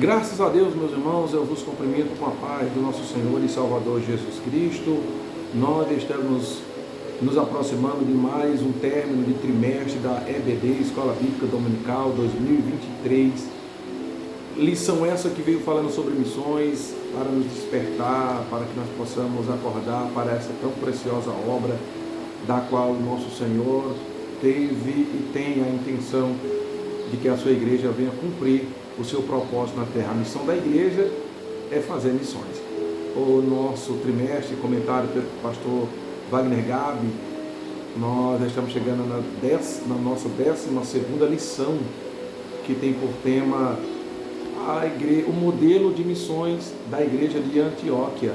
Graças a Deus, meus irmãos, eu vos cumprimento com a paz do nosso Senhor e Salvador Jesus Cristo. Nós estamos nos aproximando de mais um término de trimestre da EBD, Escola Bíblica Dominical 2023. Lição essa que veio falando sobre missões, para nos despertar, para que nós possamos acordar para essa tão preciosa obra, da qual o nosso Senhor teve e tem a intenção de que a sua igreja venha cumprir o seu propósito na terra. A missão da igreja é fazer missões. O nosso trimestre, comentário pelo pastor Wagner Gabi, nós estamos chegando na nossa 12ª lição, que tem por tema o modelo de missões da igreja de Antioquia.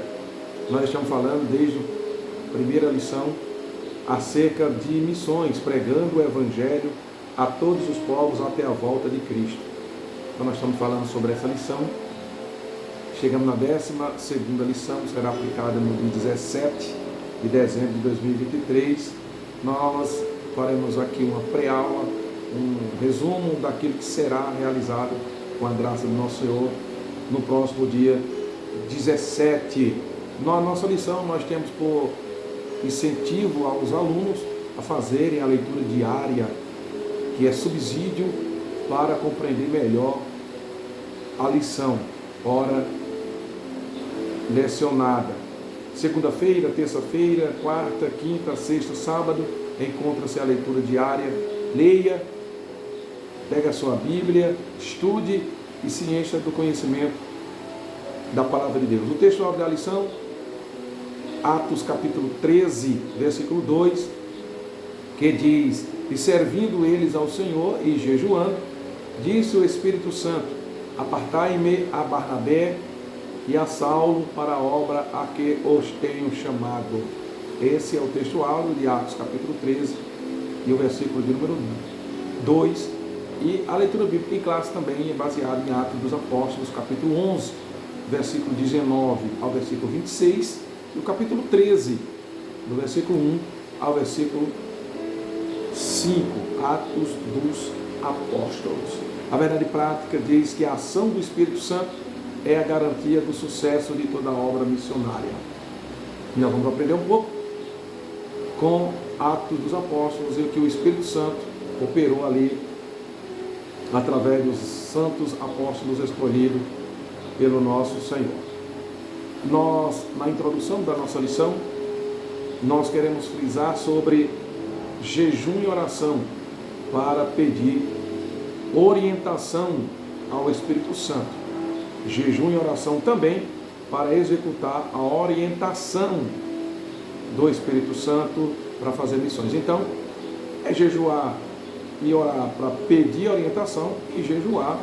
Nós estamos falando desde a primeira lição acerca de missões, pregando o evangelho a todos os povos até a volta de Cristo. Então nós estamos falando sobre essa lição. Chegamos na 12ª lição, será aplicada no dia 17 de dezembro de 2023. Nós faremos aqui uma pré-aula, um resumo daquilo que será realizado com a graça do nosso Senhor no próximo dia 17. Na nossa lição nós temos por incentivo aos alunos a fazerem a leitura diária, que é subsídio para compreender melhor a lição, hora lecionada. Segunda-feira, terça-feira, quarta, quinta, sexta, sábado, encontra-se a leitura diária. Leia, pega a sua Bíblia, estude e se encha do conhecimento da palavra de Deus. O texto da lição, Atos capítulo 13, versículo 2, que diz: e servindo eles ao Senhor e jejuando, disse o Espírito Santo: apartai-me a Barnabé e a Saulo para a obra a que os tenho chamado. Esse é o texto áureo de Atos capítulo 13 e o versículo de número 2. E a leitura bíblica em classe também é baseada em Atos dos Apóstolos, capítulo 11, versículo 19 ao versículo 26, e o capítulo 13, do versículo 1 ao versículo 5, Atos dos Apóstolos. A verdade prática diz que a ação do Espírito Santo é a garantia do sucesso de toda a obra missionária. E nós vamos aprender um pouco com Atos dos Apóstolos e o que o Espírito Santo operou ali através dos santos apóstolos escolhidos pelo nosso Senhor. Nós, na introdução da nossa lição, nós queremos frisar sobre jejum e oração para pedir orientação ao Espírito Santo. Jejum e oração também para executar a orientação do Espírito Santo para fazer missões. Então, é jejuar e orar para pedir orientação e jejuar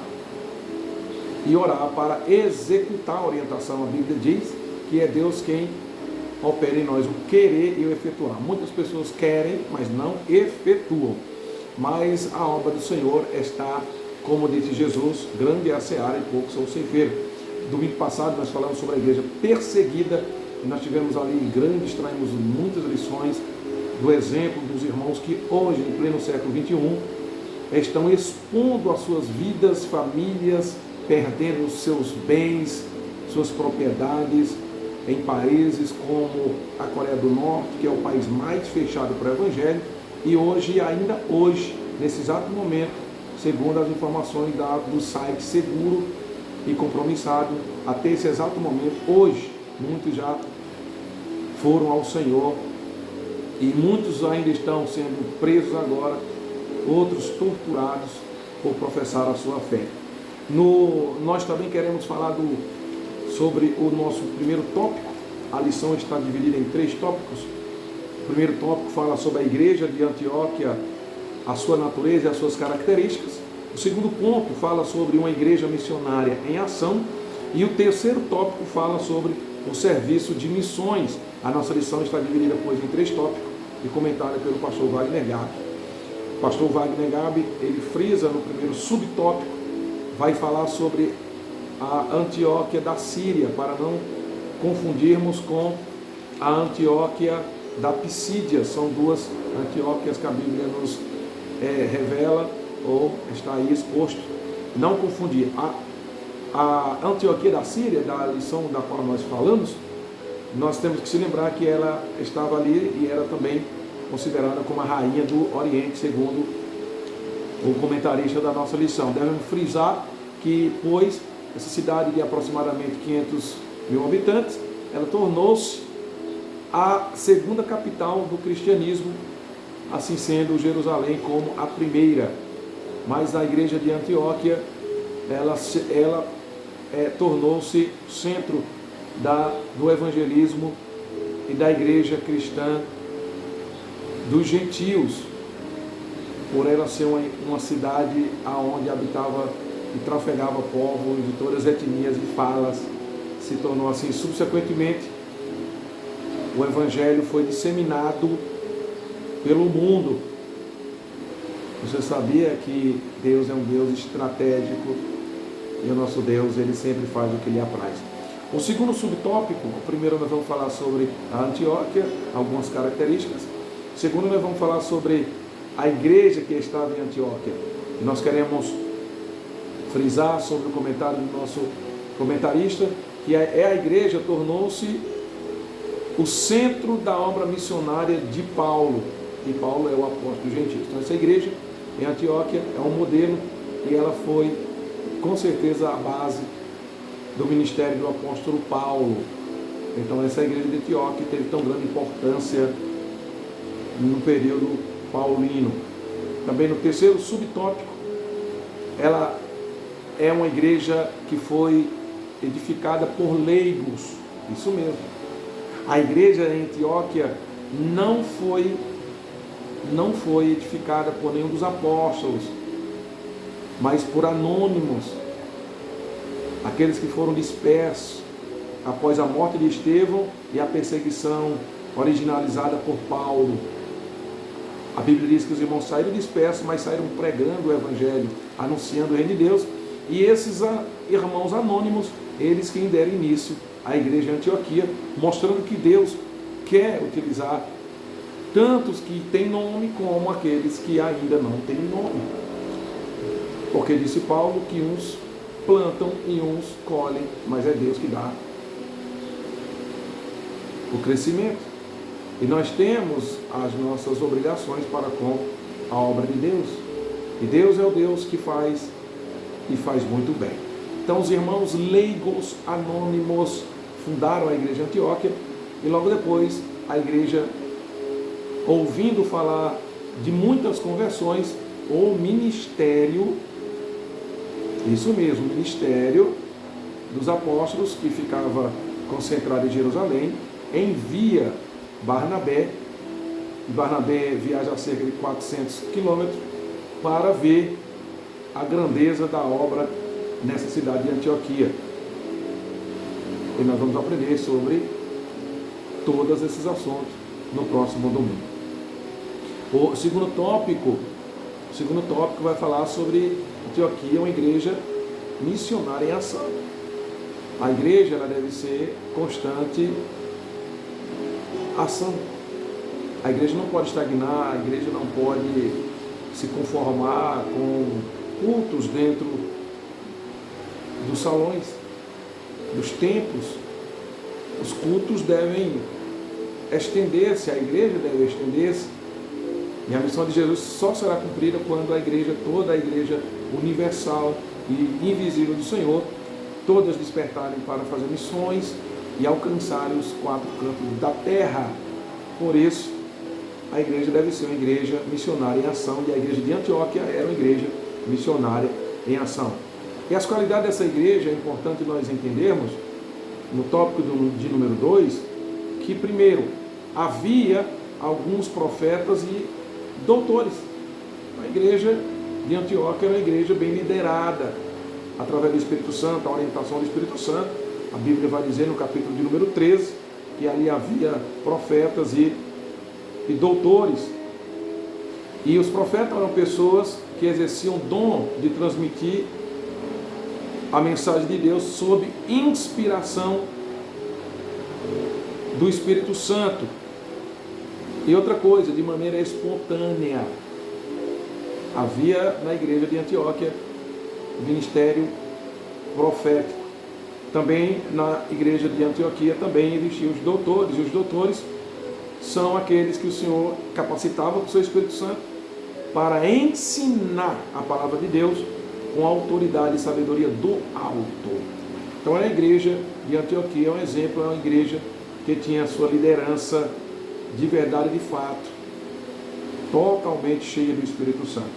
e orar para executar a orientação. A Bíblia diz que é Deus quem opera em nós o querer e o efetuar. Muitas pessoas querem, mas não efetuam. Mas a obra do Senhor está, como disse Jesus, grande é a seara e poucos são os ceifeiros. Domingo passado nós falamos sobre a igreja perseguida e nós tivemos ali extraímos muitas lições do exemplo dos irmãos que hoje, em pleno século XXI, estão expondo as suas vidas, famílias, perdendo os seus bens, suas propriedades, em países como a Coreia do Norte, que é o país mais fechado para o Evangelho, e hoje, ainda hoje, nesse exato momento, segundo as informações do site Seguro e Compromissado, até esse exato momento, hoje, muitos já foram ao Senhor e muitos ainda estão sendo presos agora, outros torturados por professar a sua fé. Nós também queremos falar sobre o nosso primeiro tópico. A lição está dividida em 3 tópicos. O primeiro tópico fala sobre a igreja de Antioquia, a sua natureza e as suas características. O segundo ponto fala sobre uma igreja missionária em ação. E o terceiro tópico fala sobre o serviço de missões. A nossa lição está dividida, pois, em 3 tópicos e comentada pelo pastor Wagner Gabi. O pastor Wagner Gabi, ele frisa no primeiro subtópico, vai falar sobre a Antioquia da Síria, para não confundirmos com a Antioquia da Pisídia. São 2 Antioquias que a Bíblia nos revela ou está aí exposto. Não confundir. a Antioquia da Síria, da lição da qual nós falamos, nós temos que se lembrar que ela estava ali e era também considerada como a rainha do Oriente, segundo o comentarista da nossa lição. Devemos frisar que, pois, essa cidade de aproximadamente 500 mil habitantes, ela tornou-se a segunda capital do cristianismo, assim sendo Jerusalém como a primeira. Mas a igreja de Antioquia, ela tornou-se centro do evangelismo e da igreja cristã dos gentios, por ela ser uma cidade onde habitava e trafegava povos de todas as etnias e falas. Se tornou assim. Subsequentemente, o evangelho foi disseminado pelo mundo. Você sabia que Deus é um Deus estratégico e o nosso Deus, ele sempre faz o que lhe apraz. O segundo subtópico, o primeiro nós vamos falar sobre a Antioquia, algumas características. O segundo nós vamos falar sobre a igreja que estava em Antioquia. E nós queremos frisar sobre o comentário do nosso comentarista, que a igreja tornou-se o centro da obra missionária de Paulo. E Paulo é o apóstolo dos gentios. Então essa igreja em Antioquia é um modelo e ela foi com certeza a base do ministério do apóstolo Paulo. Então essa igreja de Antioquia teve tão grande importância no período paulino. Também no terceiro subtópico, ela é uma igreja que foi edificada por leigos. Isso mesmo. A igreja em Antioquia não foi edificada por nenhum dos apóstolos, mas por anônimos, aqueles que foram dispersos após a morte de Estevão e a perseguição originalizada por Paulo. A Bíblia diz que os irmãos saíram dispersos, mas saíram pregando o Evangelho, anunciando o reino de Deus, e esses irmãos anônimos, eles que deram início à igreja de Antioquia, mostrando que Deus quer utilizar tantos que têm nome como aqueles que ainda não têm nome. Porque disse Paulo que uns plantam e uns colhem, mas é Deus que dá o crescimento. E nós temos as nossas obrigações para com a obra de Deus. E Deus é o Deus que faz e faz muito bem. Então os irmãos leigos anônimos fundaram a igreja de Antioquia e logo depois a igreja, ouvindo falar de muitas conversões, o ministério, isso mesmo, o ministério dos apóstolos, que ficava concentrado em Jerusalém, envia Barnabé. Barnabé viaja a cerca de 400 quilômetros para ver a grandeza da obra nessa cidade de Antioquia. E nós vamos aprender sobre todos esses assuntos no próximo domingo. O segundo tópico vai falar sobre Antioquia, uma igreja missionária em ação. A igreja, ela deve ser constante ação. A igreja não pode estagnar, a igreja não pode se conformar com cultos dentro dos salões, dos templos. Os cultos devem estender-se, a igreja deve estender-se. E a missão de Jesus só será cumprida quando a igreja, toda a igreja universal e invisível do Senhor, todas despertarem para fazer missões e alcançarem os quatro cantos da terra. Por isso, a igreja deve ser uma igreja missionária em ação, e a igreja de Antioquia era uma igreja missionária em ação. E as qualidades dessa igreja é importante nós entendermos, no tópico de número 2, que primeiro, havia alguns profetas e doutores. A igreja de Antioquia era uma igreja bem liderada, através do Espírito Santo, a orientação do Espírito Santo. A Bíblia vai dizer no capítulo de número 13, que ali havia profetas e doutores. E os profetas eram pessoas que exerciam o dom de transmitir a mensagem de Deus sob inspiração do Espírito Santo. E outra coisa, de maneira espontânea. Havia na igreja de Antioquia o ministério profético. Também na igreja de Antioquia também existiam os doutores, e os doutores são aqueles que o Senhor capacitava com o seu Espírito Santo para ensinar a palavra de Deus com a autoridade e sabedoria do alto. Então a igreja de Antioquia é um exemplo, é uma igreja que tinha a sua liderança de verdade e de fato, totalmente cheia do Espírito Santo.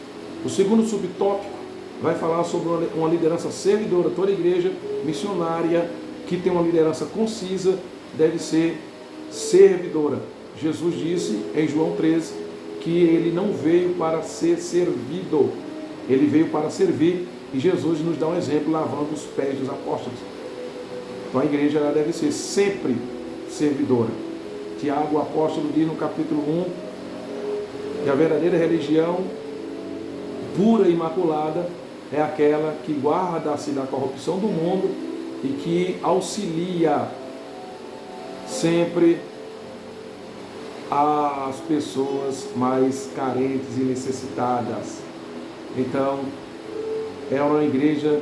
O segundo subtópico vai falar sobre uma liderança servidora. Toda igreja missionária que tem uma liderança concisa deve ser servidora. Jesus disse em João 13 que ele não veio para ser servido, ele veio para servir, e Jesus nos dá um exemplo lavando os pés dos apóstolos. Então a igreja ela deve ser sempre servidora. Tiago, o apóstolo, diz no capítulo 1 que a verdadeira religião pura e imaculada é aquela que guarda-se da corrupção do mundo e que auxilia sempre as pessoas mais carentes e necessitadas. Então, é uma igreja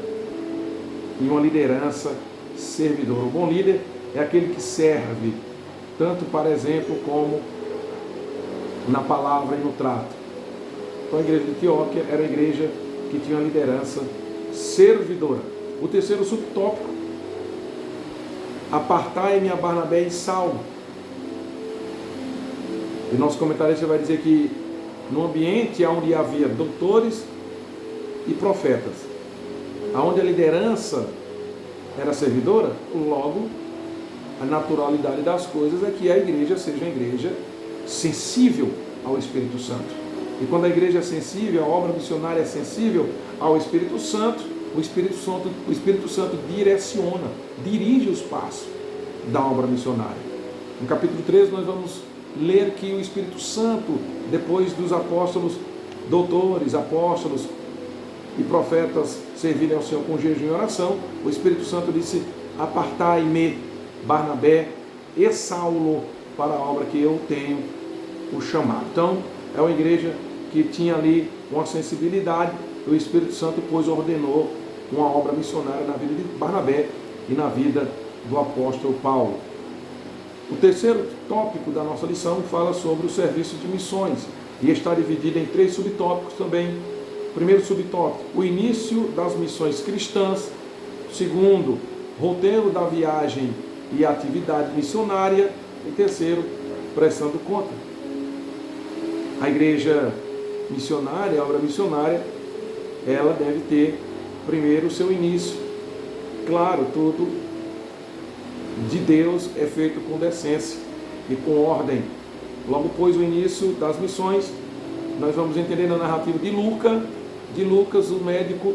e uma liderança servidora. O bom líder é aquele que serve, tanto para exemplo como na palavra e no trato. Então a igreja de Antioquia era a igreja que tinha uma liderança servidora. O terceiro subtópico: apartai-me a Barnabé e Saulo. E nosso comentarista vai dizer que no ambiente onde havia doutores e profetas, onde a liderança era servidora, logo a naturalidade das coisas é que a igreja seja uma igreja sensível ao Espírito Santo. E quando a igreja é sensível, a obra missionária é sensível ao Espírito Santo, o Espírito Santo direciona, dirige os passos da obra missionária. No capítulo 13 nós vamos ler que o Espírito Santo, depois dos apóstolos, doutores, apóstolos e profetas servirem ao Senhor com jejum e oração, o Espírito Santo disse: apartai-me Barnabé e Saulo para a obra que eu tenho o chamado. Então, é uma igreja que tinha ali uma sensibilidade, o Espírito Santo, pois, ordenou uma obra missionária na vida de Barnabé e na vida do apóstolo Paulo. O terceiro tópico da nossa lição fala sobre o serviço de missões e está dividido em 3 subtópicos também. Primeiro subtópico: o início das missões cristãs. Segundo, roteiro da viagem e atividade missionária. E terceiro, prestando conta. A igreja missionária, a obra missionária, ela deve ter primeiro o seu início. Claro, tudo de Deus é feito com decência e com ordem. Logo após o início das missões, nós vamos entender na narrativa de Lucas, o médico,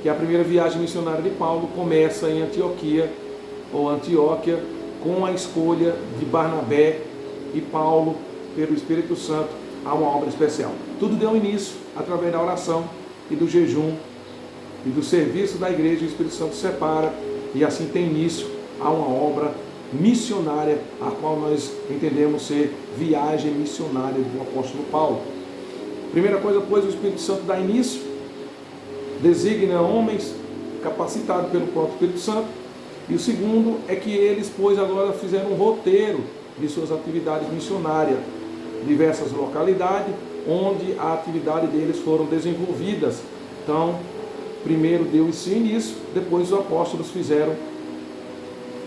que a primeira viagem missionária de Paulo começa em Antioquia, com a escolha de Barnabé e Paulo pelo Espírito Santo a uma obra especial. Tudo deu início através da oração e do jejum e do serviço da igreja. O Espírito Santo separa e assim tem início a uma obra missionária, a qual nós entendemos ser viagem missionária do apóstolo Paulo. Primeira coisa, pois, o Espírito Santo dá início, designa homens capacitados pelo próprio Espírito Santo. E o segundo é que eles, pois, agora fizeram um roteiro de suas atividades missionárias, diversas localidades onde a atividade deles foram desenvolvidas. Então, primeiro deu o seu início, depois os apóstolos fizeram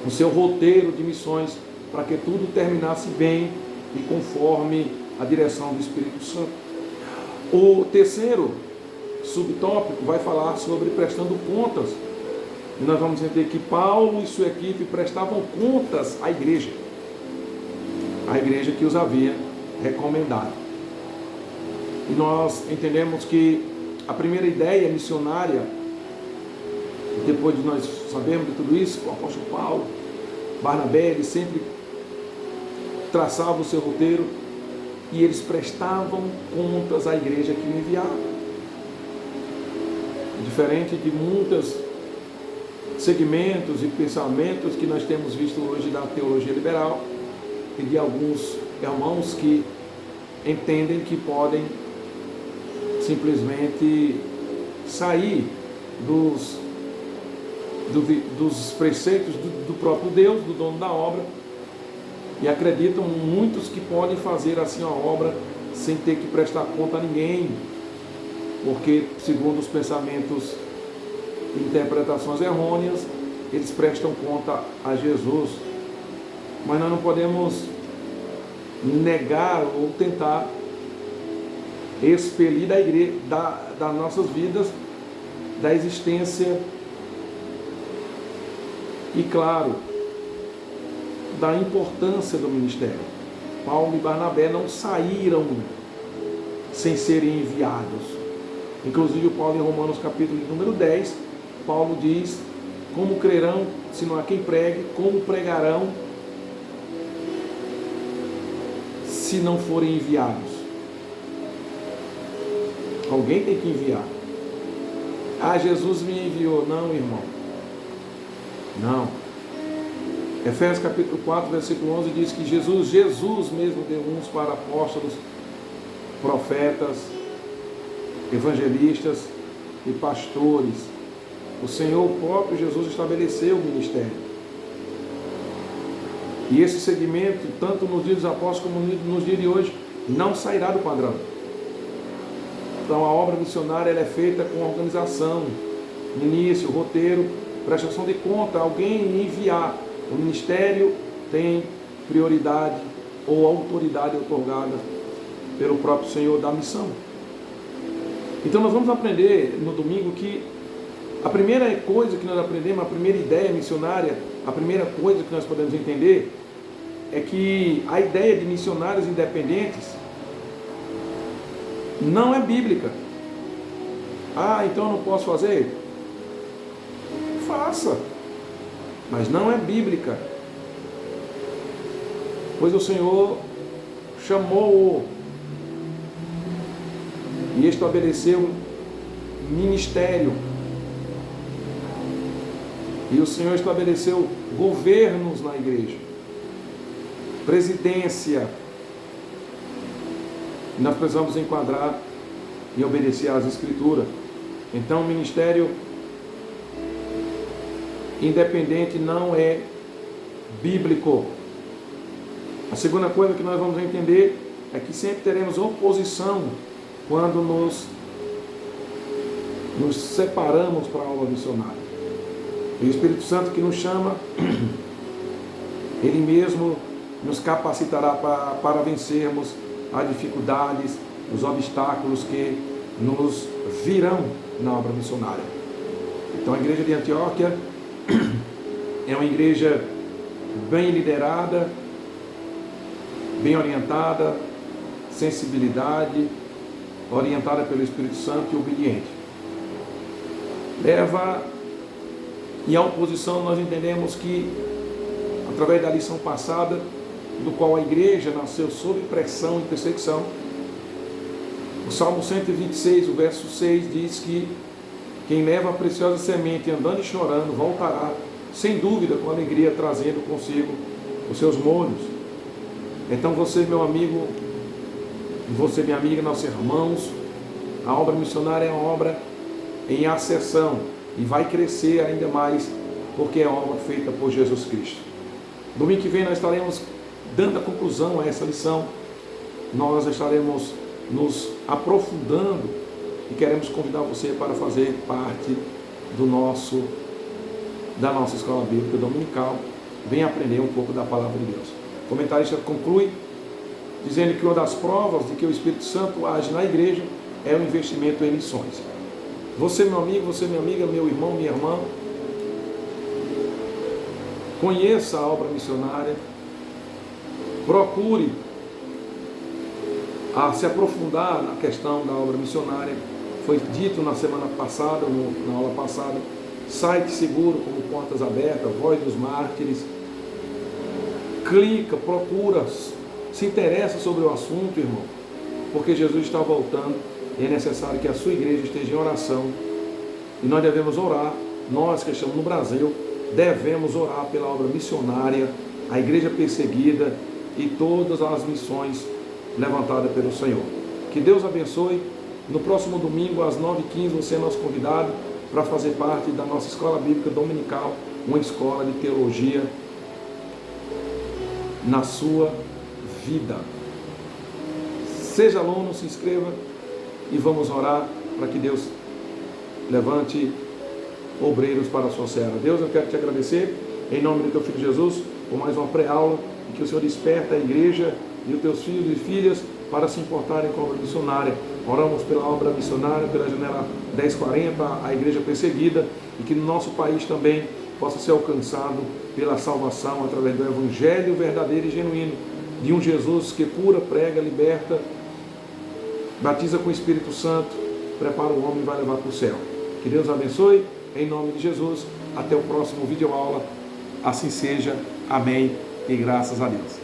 o seu roteiro de missões para que tudo terminasse bem e conforme a direção do Espírito Santo. O terceiro subtópico vai falar sobre prestando contas. E nós vamos entender que Paulo e sua equipe prestavam contas à igreja que os havia recomendado. E nós entendemos que a primeira ideia missionária, depois de nós sabermos de tudo isso, o apóstolo Paulo, Barnabé, ele sempre traçava o seu roteiro e eles prestavam contas à igreja que o enviava. Diferente de muitos segmentos e pensamentos que nós temos visto hoje da teologia liberal e de alguns irmãos que entendem que podem simplesmente sair dos dos preceitos do próprio Deus, do dono da obra, e acreditam muitos que podem fazer assim a obra sem ter que prestar conta a ninguém, porque segundo os pensamentos e interpretações errôneas, eles prestam conta a Jesus. Mas nós não podemos negar ou tentar expelir da igreja, das nossas vidas, da existência e, claro, da importância do ministério. Paulo e Barnabé não saíram sem serem enviados. Inclusive, Paulo, em Romanos capítulo número 10, Paulo diz: como crerão se não há quem pregue? Como pregarão se não forem enviados? Alguém tem que enviar. Ah, Jesus me enviou. Não, irmão. Não. Efésios capítulo 4, versículo 11 diz que Jesus mesmo deu uns para apóstolos, profetas, evangelistas e pastores. O Senhor, o próprio Jesus, estabeleceu o ministério. E esse segmento, tanto nos dias dos apóstolos como nos dias de hoje, não sairá do padrão. Então a obra missionária ela é feita com organização, início, roteiro, prestação de conta, alguém enviar. O ministério tem prioridade ou autoridade otorgada pelo próprio Senhor da missão. Então nós vamos aprender no domingo que a primeira coisa que nós aprendemos, a primeira ideia missionária, a primeira coisa que nós podemos entender é que a ideia de missionários independentes não é bíblica. Ah, então eu não posso fazer? Faça, mas não é bíblica, pois o Senhor chamou e estabeleceu ministério, e o Senhor estabeleceu governos na igreja, presidência. Nós precisamos enquadrar e obedecer às Escrituras. Então o ministério independente não é bíblico. A segunda coisa que nós vamos entender é que sempre teremos oposição quando nos separamos para a obra missionária. E o Espírito Santo que nos chama, Ele mesmo nos capacitará para vencermos as dificuldades, os obstáculos que nos virão na obra missionária. Então a igreja de Antioquia é uma igreja bem liderada, bem orientada, sensibilidade, orientada pelo Espírito Santo e obediente. E a oposição nós entendemos que, através da lição passada, do qual a igreja nasceu sob pressão e perseguição, o Salmo 126, o verso 6 diz que quem leva a preciosa semente andando e chorando voltará, sem dúvida, com alegria, trazendo consigo os seus molhos. Então você, meu amigo, você, minha amiga, nossos irmãos, a obra missionária é uma obra em ascensão e vai crescer ainda mais, porque é uma obra feita por Jesus Cristo. Domingo que vem nós estaremos dando a conclusão a essa lição. Nós estaremos nos aprofundando e queremos convidar você para fazer parte da nossa escola bíblica dominical. Venha aprender um pouco da palavra de Deus. O comentarista conclui dizendo que uma das provas de que o Espírito Santo age na igreja é o investimento em missões. Você, meu amigo, você, minha amiga, meu irmão, minha irmã, conheça a obra missionária, procure se aprofundar na questão da obra missionária. Foi dito na semana passada, na aula passada, site seguro como Portas Abertas, Voz dos Mártires. Clica, procura, se interessa sobre o assunto, irmão, porque Jesus está voltando e é necessário que a sua igreja esteja em oração. E nós devemos orar, nós que estamos no Brasil, devemos orar pela obra missionária, a igreja perseguida e todas as missões levantadas pelo Senhor. Que Deus abençoe. No próximo domingo, às 9h15, você é nosso convidado para fazer parte da nossa escola bíblica dominical, uma escola de teologia na sua vida. Seja aluno, se inscreva e vamos orar para que Deus levante obreiros para a sua seara. Deus, eu quero te agradecer, em nome do teu Filho Jesus, por mais uma pré-aula, e que o Senhor desperta a igreja e os teus filhos e filhas para se importarem com a obra missionária. Oramos pela obra missionária, pela janela 1040, a igreja perseguida, e que no nosso país também possa ser alcançado pela salvação através do evangelho verdadeiro e genuíno de um Jesus que cura, prega, liberta, batiza com o Espírito Santo, prepara o homem e vai levar para o céu. Que Deus abençoe, em nome de Jesus. Até o próximo vídeo aula. Assim seja. Amém e graças a Deus.